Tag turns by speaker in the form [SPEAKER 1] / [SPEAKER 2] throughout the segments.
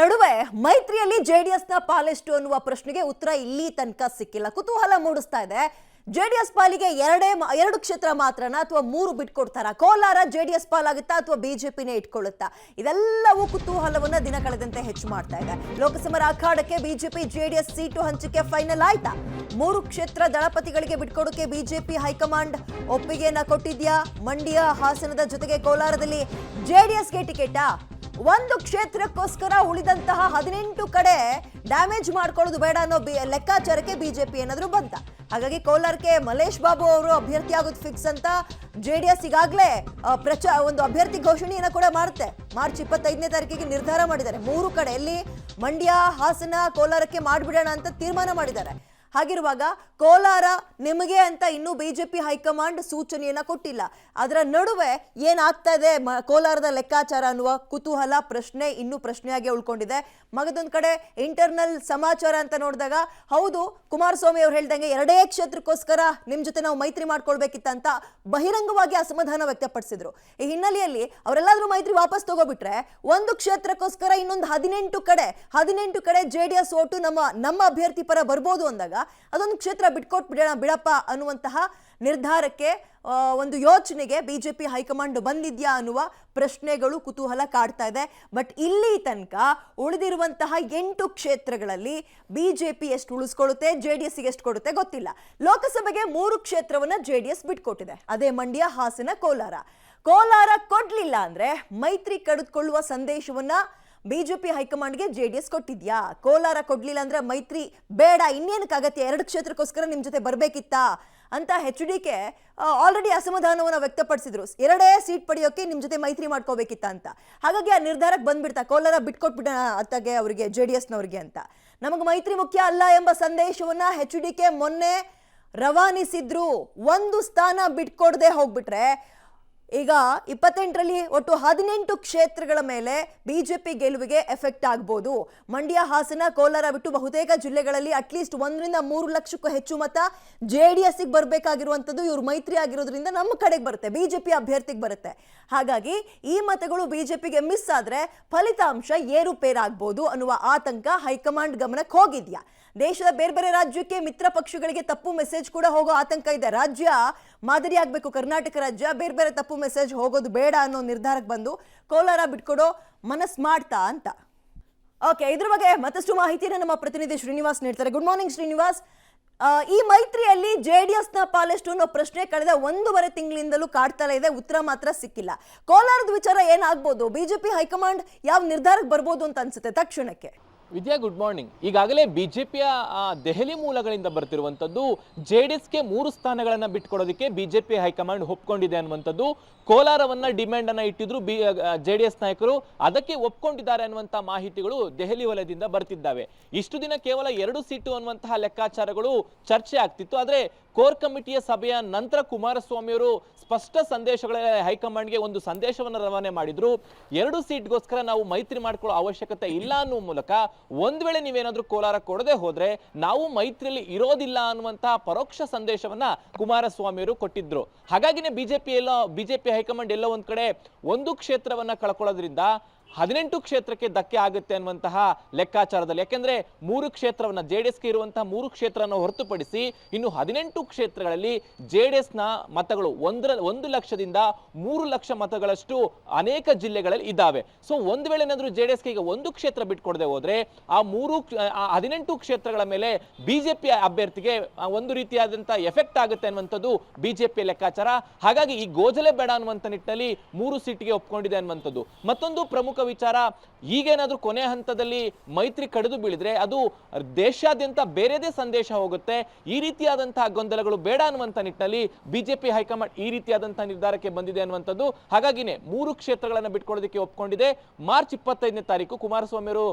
[SPEAKER 1] ನಡುವೆ ಮೈತ್ರಿಯಲ್ಲಿ ಜೆಡಿಎಸ್ನ ಪಾಲೆಷ್ಟು ಅನ್ನುವ ಪ್ರಶ್ನೆಗೆ ಉತ್ತರ ಇಲ್ಲಿ ತನಕ ಸಿಕ್ಕಿಲ್ಲ. ಕುತೂಹಲ ಮೂಡಿಸ್ತಾ ಇದೆ. ಜೆಡಿಎಸ್ ಪಾಲಿಗೆ ಎರಡು ಕ್ಷೇತ್ರ ಮಾತ್ರನಾ ಅಥವಾ ಮೂರು ಬಿಟ್ಕೊಡ್ತಾರಾ? ಕೋಲಾರ ಜೆಡಿಎಸ್ ಪಾಲಾಗುತ್ತಾ ಅಥವಾ ಬಿಜೆಪಿನೇ ಇಟ್ಕೊಳ್ಳುತ್ತಾ? ಇದೆಲ್ಲವೂ ಕುತೂಹಲವನ್ನ ದಿನ ಕಳೆದಂತೆ ಹೆಚ್ಚು ಮಾಡ್ತಾ ಇದೆ. ಲೋಕಸಭಾ ಅಖಾಡಕ್ಕೆ ಬಿಜೆಪಿ ಜೆಡಿಎಸ್ ಸೀಟು ಹಂಚಿಕೆ ಫೈನಲ್ ಆಯ್ತಾ? ಮೂರು ಕ್ಷೇತ್ರ ದಳಪತಿಗಳಿಗೆ ಬಿಟ್ಕೊಡೋಕೆ ಬಿಜೆಪಿ ಹೈಕಮಾಂಡ್ ಒಪ್ಪಿಗೆಯನ್ನ ಕೊಟ್ಟಿದ್ಯಾ? ಮಂಡ್ಯ, ಹಾಸನದ ಜೊತೆಗೆ ಕೋಲಾರದಲ್ಲಿ ಜೆಡಿಎಸ್ಗೆ ಟಿಕೆಟಾ? ಒಂದು ಕ್ಷೇತ್ರಕ್ಕೋಸ್ಕರ ಉಳಿದಂತಹ 18 ಕಡೆ ಡ್ಯಾಮೇಜ್ ಮಾಡ್ಕೊಳ್ಳೋದು ಬೇಡ ಅನ್ನೋ ಲೆಕ್ಕಾಚಾರಕ್ಕೆ ಬಿಜೆಪಿ ಏನಾದ್ರೂ ಬಂತ. ಹಾಗಾಗಿ ಕೋಲಾರಕ್ಕೆ ಮಲೇಶ್ ಬಾಬು ಅವರು ಅಭ್ಯರ್ಥಿ ಆಗೋದು ಫಿಕ್ಸ್ ಅಂತ ಜೆಡಿಎಸ್ ಈಗಾಗಲೇ ಒಂದು ಅಭ್ಯರ್ಥಿ ಘೋಷಣೆಯನ್ನ ಕೂಡ ಮಾಡುತ್ತೆ. ಮಾರ್ಚ್ 25ನೇ ತಾರೀಕಿಗೆ ನಿರ್ಧಾರ ಮಾಡಿದ್ದಾರೆ. ಮೂರು ಕಡೆ ಎಲ್ಲಿ ಮಂಡ್ಯ, ಹಾಸನ, ಕೋಲಾರಕ್ಕೆ ಮಾಡಿಬಿಡೋಣ ಅಂತ ತೀರ್ಮಾನ ಮಾಡಿದ್ದಾರೆ. ಹಾಗಿರುವಾಗ ಕೋಲಾರ ನಿಮಗೆ ಅಂತ ಇನ್ನೂ ಬಿಜೆಪಿ ಹೈಕಮಾಂಡ್ ಸೂಚನೆಯನ್ನ ಕೊಟ್ಟಿಲ್ಲ. ಅದರ ನಡುವೆ ಏನಾಗ್ತಾ ಇದೆ ಕೋಲಾರದ ಲೆಕ್ಕಾಚಾರ ಅನ್ನುವ ಕುತೂಹಲ ಪ್ರಶ್ನೆ ಇನ್ನೂ ಪ್ರಶ್ನೆಯಾಗಿ ಉಳ್ಕೊಂಡಿದೆ. ಮಗದೊಂದು ಕಡೆ ಇಂಟರ್ನಲ್ ಸಮಾಚಾರ ಅಂತ ನೋಡಿದಾಗ ಹೌದು, ಕುಮಾರಸ್ವಾಮಿ ಅವರು ಹೇಳ್ದಂಗೆ ಎರಡೇ ಕ್ಷೇತ್ರಕ್ಕೋಸ್ಕರ ನಿಮ್ ಜೊತೆ ನಾವು ಮೈತ್ರಿ ಮಾಡ್ಕೊಳ್ಬೇಕಿತ್ತಂತ ಬಹಿರಂಗವಾಗಿ ಅಸಮಾಧಾನ ವ್ಯಕ್ತಪಡಿಸಿದ್ರು. ಈ ಹಿನ್ನೆಲೆಯಲ್ಲಿ ಅವರೆಲ್ಲಾದ್ರೂ ಮೈತ್ರಿ ವಾಪಸ್ ತಗೋಬಿಟ್ರೆ ಒಂದು ಕ್ಷೇತ್ರಕ್ಕೋಸ್ಕರ ಇನ್ನೊಂದು 18 ಕಡೆ ಜೆಡಿಎಸ್ ಓಟು ನಮ್ಮ ಅಭ್ಯರ್ಥಿ ಪರ ಬರ್ಬೋದು ಅಂದಾಗ ಅದೊಂದು ಕ್ಷೇತ್ರ ಬಿಡಪ್ಪ ಅನ್ನುವಂತಹ ನಿರ್ಧಾರಕ್ಕೆ, ಒಂದು ಯೋಚನೆಗೆ ಬಿಜೆಪಿ ಹೈಕಮಾಂಡ್ ಬಂದಿದ್ಯಾ ಅನ್ನುವ ಪ್ರಶ್ನೆಗಳು ಕುತೂಹಲ ಕಾಡ್ತಾ ಇದೆ. ಬಟ್ ಇಲ್ಲಿ ತನಕ ಉಳಿದಿರುವಂತಹ 8 ಕ್ಷೇತ್ರಗಳಲ್ಲಿ ಬಿಜೆಪಿ ಎಷ್ಟು ಉಳಿಸ್ಕೊಳ್ಳುತ್ತೆ, ಜೆಡಿಎಸ್ ಎಷ್ಟು ಕೊಡುತ್ತೆ ಗೊತ್ತಿಲ್ಲ. ಲೋಕಸಭೆಗೆ 3 ಕ್ಷೇತ್ರವನ್ನ ಜೆಡಿಎಸ್ ಬಿಟ್ಕೊಟ್ಟಿದೆ. ಅದೇ ಮಂಡ್ಯ, ಹಾಸನ, ಕೋಲಾರ ಕೊಡ್ಲಿಲ್ಲ ಅಂದ್ರೆ ಮೈತ್ರಿ ಕಡಿದುಕೊಳ್ಳುವ ಸಂದೇಶವನ್ನ ಬಿಜೆಪಿ ಹೈಕಮಾಂಡ್ಗೆ ಜೆಡಿಎಸ್ ಕೊಟ್ಟಿದ್ಯಾ? ಕೋಲಾರ ಕೊಡ್ಲಿಲ್ಲ ಅಂದ್ರೆ ಮೈತ್ರಿ ಬೇಡ, ಇನ್ನೇನಕ್ಕೆ ಅಗತ್ಯ, 2 ಕ್ಷೇತ್ರಕ್ಕೋಸ್ಕರ ನಿಮ್ ಜೊತೆ ಬರ್ಬೇಕಿತ್ತಾ ಅಂತ HDK ಆಲ್ರೆಡಿ ಅಸಮಾಧಾನವನ್ನು ವ್ಯಕ್ತಪಡಿಸಿದ್ರು. 2 ಸೀಟ್ ಪಡೆಯೋಕೆ ನಿಮ್ ಜೊತೆ ಮೈತ್ರಿ ಮಾಡ್ಕೋಬೇಕಿತ್ತ ಅಂತ. ಹಾಗಾಗಿ ಆ ನಿರ್ಧಾರಕ್ಕೆ ಬಂದ್ಬಿಡ್ತಾ ಕೋಲಾರ ಬಿಟ್ಕೊಟ್ಬಿಡೋಣ ಅತ್ತಗೆ ಅವರಿಗೆ, ಜೆಡಿಎಸ್ನವ್ರಿಗೆ ಅಂತ. ನಮಗೆ ಮೈತ್ರಿ ಮುಖ್ಯ ಅಲ್ಲ ಎಂಬ ಸಂದೇಶವನ್ನ HDK ಮೊನ್ನೆ ರವಾನಿಸಿದ್ರು. ಒಂದು ಸ್ಥಾನ ಬಿಟ್ಕೊಡದೆ ಹೋಗ್ಬಿಟ್ರೆ ಈಗ 28ರಲ್ಲಿ ಒಟ್ಟು 18 ಕ್ಷೇತ್ರಗಳ ಮೇಲೆ ಬಿಜೆಪಿ ಗೆಲುವಿಗೆ ಎಫೆಕ್ಟ್ ಆಗ್ಬೋದು. ಮಂಡ್ಯ, ಹಾಸನ, ಕೋಲಾರ ಬಿಟ್ಟು ಬಹುತೇಕ ಜಿಲ್ಲೆಗಳಲ್ಲಿ ಅಟ್ಲೀಸ್ಟ್ 1 ರಿಂದ 3 ಲಕ್ಷಕ್ಕೂ ಹೆಚ್ಚು ಮತ ಜೆಡಿಎಸ್ಗೆ ಬರಬೇಕಾಗಿರುವಂಥದ್ದು ಇವ್ರು ಮೈತ್ರಿ ಆಗಿರೋದ್ರಿಂದ ನಮ್ಮ ಕಡೆಗೆ ಬರುತ್ತೆ, ಬಿಜೆಪಿ ಅಭ್ಯರ್ಥಿಗೆ ಬರುತ್ತೆ. ಹಾಗಾಗಿ ಈ ಮತಗಳು ಬಿಜೆಪಿಗೆ ಮಿಸ್ ಆದ್ರೆ ಫಲಿತಾಂಶ ಏರುಪೇರಾಗ್ಬೋದು ಅನ್ನುವ ಆತಂಕ ಹೈಕಮಾಂಡ್ ಗಮನಕ್ಕೆ ಹೋಗಿದ್ಯಾ? ದೇಶದ ಬೇರೆ ರಾಜ್ಯಕ್ಕೆ ಮಿತ್ರ ಪಕ್ಷಗಳಿಗೆ ತಪ್ಪು ಮೆಸೇಜ್ ಕೂಡ ಹೋಗೋ ಆತಂಕ ಇದೆ. ರಾಜ್ಯ ಮಾದರಿ ಆಗ್ಬೇಕು, ಕರ್ನಾಟಕ ರಾಜ್ಯ ಬೇರೆ ತಪ್ಪು ಮೆಸೇಜ್ ಹೋಗೋದು ಬೇಡ ಅನ್ನೋ ನಿರ್ಧಾರಕ್ಕೆ ಬಂದು ಕೋಲಾರ ಬಿಟ್ಕೊಡೋ ಮನಸ್ಸು ಮಾಡ್ತಾ ಅಂತ. ಓಕೆ, ಇದ್ರ ಬಗ್ಗೆ ಮತ್ತಷ್ಟು ಮಾಹಿತಿನ ನಮ್ಮ ಪ್ರತಿನಿಧಿ ಶ್ರೀನಿವಾಸ್ ನೀಡ್ತಾರೆ. Good morning Srinivas. ಈ ಮೈತ್ರಿಯಲ್ಲಿ ಜೆಡಿಎಸ್ನ ಪಾಲೆಷ್ಟು ಅನ್ನೋ ಪ್ರಶ್ನೆ ಕಳೆದ 1.5 ತಿಂಗಳಿಂದಲೂ ಕಾಡ್ತಲೇ ಇದೆ, ಉತ್ತರ ಮಾತ್ರ ಸಿಕ್ಕಿಲ್ಲ. ಕೋಲಾರದ ವಿಚಾರ ಏನಾಗ್ಬೋದು? ಬಿಜೆಪಿ ಹೈಕಮಾಂಡ್ ಯಾವ ನಿರ್ಧಾರಕ್ಕೆ ಬರ್ಬೋದು ಅಂತ ಅನ್ಸುತ್ತೆ ತಕ್ಷಣಕ್ಕೆ?
[SPEAKER 2] ವಿದ್ಯಾ, ಗುಡ್ ಮಾರ್ನಿಂಗ್. ಈಗಾಗಲೇ ಬಿಜೆಪಿಯ ದೆಹಲಿ ಮೂಲಗಳಿಂದ ಬರ್ತಿರುವಂತದ್ದು ಜೆಡಿಎಸ್ಗೆ 3 ಸ್ಥಾನಗಳನ್ನ ಬಿಟ್ಕೊಡೋದಕ್ಕೆ ಬಿಜೆಪಿ ಹೈಕಮಾಂಡ್ ಒಪ್ಕೊಂಡಿದೆ ಅನ್ನುವಂಥದ್ದು. ಕೋಲಾರವನ್ನ ಡಿಮ್ಯಾಂಡ್ ಅನ್ನ ಇಟ್ಟಿದ್ರು ಜೆಡಿಎಸ್ ನಾಯಕರು, ಅದಕ್ಕೆ ಒಪ್ಕೊಂಡಿದ್ದಾರೆ ಅನ್ನುವಂತಹ ಮಾಹಿತಿಗಳು ದೆಹಲಿ ವಲಯದಿಂದ ಬರ್ತಿದ್ದಾವೆ. ಇಷ್ಟು ದಿನ ಕೇವಲ 2 ಸೀಟು ಅನ್ನುವಂತಹ ಲೆಕ್ಕಾಚಾರಗಳು ಚರ್ಚೆ ಆಗ್ತಿತ್ತು. ಆದ್ರೆ ಕೋರ್ ಕಮಿಟಿಯ ಸಭೆಯ ನಂತರ ಕುಮಾರಸ್ವಾಮಿ ಅವರು ಸ್ಪಷ್ಟ ಸಂದೇಶಗಳ ಹೈಕಮಾಂಡ್ಗೆ ಒಂದು ಸಂದೇಶವನ್ನು ರವಾನೆ ಮಾಡಿದ್ರು. 2 ಸೀಟ್ಗೋಸ್ಕರ ನಾವು ಮೈತ್ರಿ ಮಾಡ್ಕೊಳ್ಳೋ ಅವಶ್ಯಕತೆ ಇಲ್ಲ ಅನ್ನುವ ಮೂಲಕ ಒಂದ್ ವೇಳೆ ನೀವೇನಾದ್ರೂ ಕೋಲಾರ ಕೊಡದೆ ಹೋದ್ರೆ ನಾವು ಮೈತ್ರಿಯಲ್ಲಿ ಇರೋದಿಲ್ಲ ಅನ್ನುವಂತಹ ಪರೋಕ್ಷ ಸಂದೇಶವನ್ನ ಕುಮಾರಸ್ವಾಮಿ ಅವರು ಕೊಟ್ಟಿದ್ರು. ಹಾಗಾಗಿನೇ ಬಿಜೆಪಿ ಹೈಕಮಾಂಡ್ ಎಲ್ಲೋ ಒಂದ್ ಕಡೆ 1 ಕ್ಷೇತ್ರವನ್ನ ಕಳ್ಕೊಳ್ಳೋದ್ರಿಂದ 18 ಕ್ಷೇತ್ರಕ್ಕೆ ಧಕ್ಕೆ ಆಗುತ್ತೆ ಅನ್ನುವಂತಹ ಲೆಕ್ಕಾಚಾರದಲ್ಲಿ. ಯಾಕೆಂದ್ರೆ 3 ಕ್ಷೇತ್ರವನ್ನ ಜೆಡಿಎಸ್ಗೆ ಇರುವಂತಹ 3 ಕ್ಷೇತ್ರವನ್ನು ಹೊರತುಪಡಿಸಿ ಇನ್ನು 18 ಕ್ಷೇತ್ರಗಳಲ್ಲಿ ಜೆಡಿಎಸ್ನ ಮತಗಳು 1 ಲಕ್ಷದಿಂದ 3 ಲಕ್ಷ ಮತಗಳಷ್ಟು ಅನೇಕ ಜಿಲ್ಲೆಗಳಲ್ಲಿ ಇದ್ದಾವೆ. ಸೊ ಒಂದು ವೇಳೆ ಏನಾದ್ರೂ ಜೆಡಿಎಸ್ಗೆ ಈಗ 1 ಕ್ಷೇತ್ರ ಬಿಟ್ಕೊಡದೆ ಹೋದ್ರೆ ಆ 18 ಕ್ಷೇತ್ರಗಳ ಮೇಲೆ ಬಿಜೆಪಿ ಅಭ್ಯರ್ಥಿಗೆ ಒಂದು ರೀತಿಯಾದಂತಹ ಎಫೆಕ್ಟ್ ಆಗುತ್ತೆ ಅನ್ನುವಂಥದ್ದು ಬಿಜೆಪಿ ಲೆಕ್ಕಾಚಾರ. ಹಾಗಾಗಿ ಈ ಗೋಜಲೆ ಬೇಡ ಅನ್ನುವಂಥ ನಿಟ್ಟಿನಲ್ಲಿ 3 ಸೀಟ್ಗೆ ಒಪ್ಕೊಂಡಿದೆ ಅನ್ನುವಂಥದ್ದು. ಮತ್ತೊಂದು ಪ್ರಮುಖ ವಿಚಾರ, ಈಗೇನಾದ್ರೂ ಕೊನೆ ಹಂತದಲ್ಲಿ ಮೈತ್ರಿ ಕಡಿದು ಬೀಳಿದ್ರೆ ಅದು ದೇಶಾದ್ಯಂತ ಬೇರೆದೇ ಸಂದೇಶ ಹೋಗುತ್ತೆ. ಈ ರೀತಿಯಾದಂತಹ ಗೊಂದಲಗಳು ಬೇಡ ಅನ್ನುವಂಥ ನಿಟ್ಟಿನಲ್ಲಿ ಬಿಜೆಪಿ ಹೈಕಮಾಂಡ್ ಈ ರೀತಿಯಾದಂತಹ ನಿರ್ಧಾರಕ್ಕೆ ಬಂದಿದೆ ಅನ್ನುವಂಥದ್ದು. ಹಾಗಾಗಿನೇ 3 ಕ್ಷೇತ್ರಗಳನ್ನ ಬಿಟ್ಕೊಳ್ಳೋದಕ್ಕೆ ಒಪ್ಕೊಂಡಿದೆ. ಮಾರ್ಚ್ 25ನೇ ತಾರೀಕು ಕುಮಾರಸ್ವಾಮಿ ಅವರು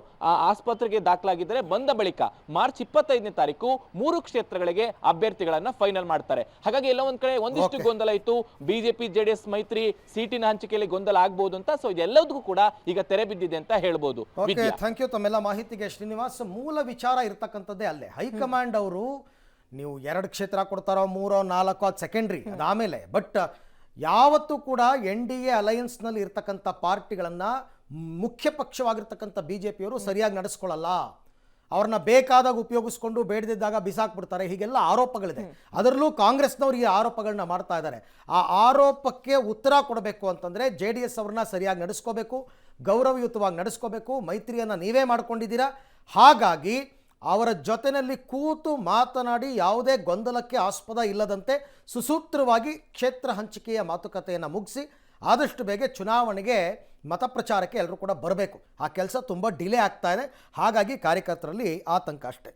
[SPEAKER 2] ಆಸ್ಪತ್ರೆಗೆ ದಾಖಲಾಗಿದ್ದರೆ ಬಂದ ಬಳಿಕ ಮಾರ್ಚ್ 25ನೇ ತಾರೀಕು 3 ಕ್ಷೇತ್ರಗಳಿಗೆ ಅಭ್ಯರ್ಥಿಗಳನ್ನ ಫೈನಲ್ ಮಾಡ್ತಾರೆ. ಹಾಗಾಗಿ ಎಲ್ಲ ಒಂದ್ ಕಡೆ ಒಂದಿಷ್ಟು ಗೊಂದಲ ಇತ್ತು, ಬಿಜೆಪಿ ಜೆಡಿಎಸ್ ಮೈತ್ರಿ ಸೀಟಿನ ಹಂಚಿಕೆಯಲ್ಲಿ ಗೊಂದಲ ಆಗ್ಬಹುದು ಅಂತ. ಸೊ ಇದೆಲ್ಲದಕ್ಕೂ ಕೂಡ ಈಗ ತೆರೆ ಬಿದ್ದಿದೆ ಅಂತ ಹೇಳ್ಬೋದು.
[SPEAKER 3] ಥ್ಯಾಂಕ್ ಯು ತಮ್ಮೆಲ್ಲ ಮಾಹಿತಿಗೆ ಶ್ರೀನಿವಾಸ್. ಮೂಲ ವಿಚಾರ ಇರತಕ್ಕಂಥದ್ದೇ ಅಲ್ಲೇ. ಹೈಕಮಾಂಡ್ ಅವರು ನೀವು 2 ಕ್ಷೇತ್ರ ಕೊಡ್ತಾರೋ 3 4 ಅದು ಸೆಕೆಂಡ್ರಿ, ಅದಾಮೇಲೆ. ಬಟ್ ಯಾವತ್ತೂ ಕೂಡ NDA ಅಲಯನ್ಸ್ನಲ್ಲಿ ಇರ್ತಕ್ಕಂಥ ಪಾರ್ಟಿಗಳನ್ನು ಮುಖ್ಯ ಪಕ್ಷವಾಗಿರ್ತಕ್ಕಂಥ BJPಯವರು ಸರಿಯಾಗಿ ನಡೆಸ್ಕೊಳ್ಳಲ್ಲ, ಅವ್ರನ್ನ ಬೇಕಾದಾಗ ಉಪಯೋಗಿಸ್ಕೊಂಡು ಬೇಡದಿದ್ದಾಗ ಬಿಸಾಕ್ಬಿಡ್ತಾರೆ, ಹೀಗೆಲ್ಲ ಆರೋಪಗಳಿದೆ. ಅದರಲ್ಲೂ ಕಾಂಗ್ರೆಸ್ನವ್ರು ಈ ಆರೋಪಗಳನ್ನ ಮಾಡ್ತಾ ಇದ್ದಾರೆ. ಆ ಆರೋಪಕ್ಕೆ ಉತ್ತರ ಕೊಡಬೇಕು ಅಂತಂದರೆ JDS ಅವ್ರನ್ನ ಸರಿಯಾಗಿ ನಡೆಸ್ಕೋಬೇಕು, ಗೌರವಯುತವಾಗಿ ನಡೆಸ್ಕೋಬೇಕು. ಮೈತ್ರಿಯನ್ನು ನೀವೇ ಮಾಡ್ಕೊಂಡಿದ್ದೀರಾ, ಹಾಗಾಗಿ ಅವರ ಜೊತೆಯಲ್ಲಿ ಕೂತು ಮಾತನಾಡಿ ಯಾವುದೇ ಗೊಂದಲಕ್ಕೆ ಆಸ್ಪದ ಇಲ್ಲದಂತೆ ಸುಸೂತ್ರವಾಗಿ ಕ್ಷೇತ್ರ ಹಂಚಿಕೆಯ ಮಾತುಕತೆಯನ್ನು ಮುಗಿಸಿ ಆದಷ್ಟು ಬೇಗ ಚುನಾವಣೆಗೆ ಮತಪ್ರಚಾರಕ್ಕೆ ಎಲ್ಲರೂ ಕೂಡ ಬರಬೇಕು. ಆ ಕೆಲಸ ತುಂಬ ಡಿಲೇ ಆಗ್ತಾ ಇದೆ, ಹಾಗಾಗಿ ಕಾರ್ಯಕರ್ತರಲ್ಲಿ ಆತಂಕ ಅಷ್ಟೇ.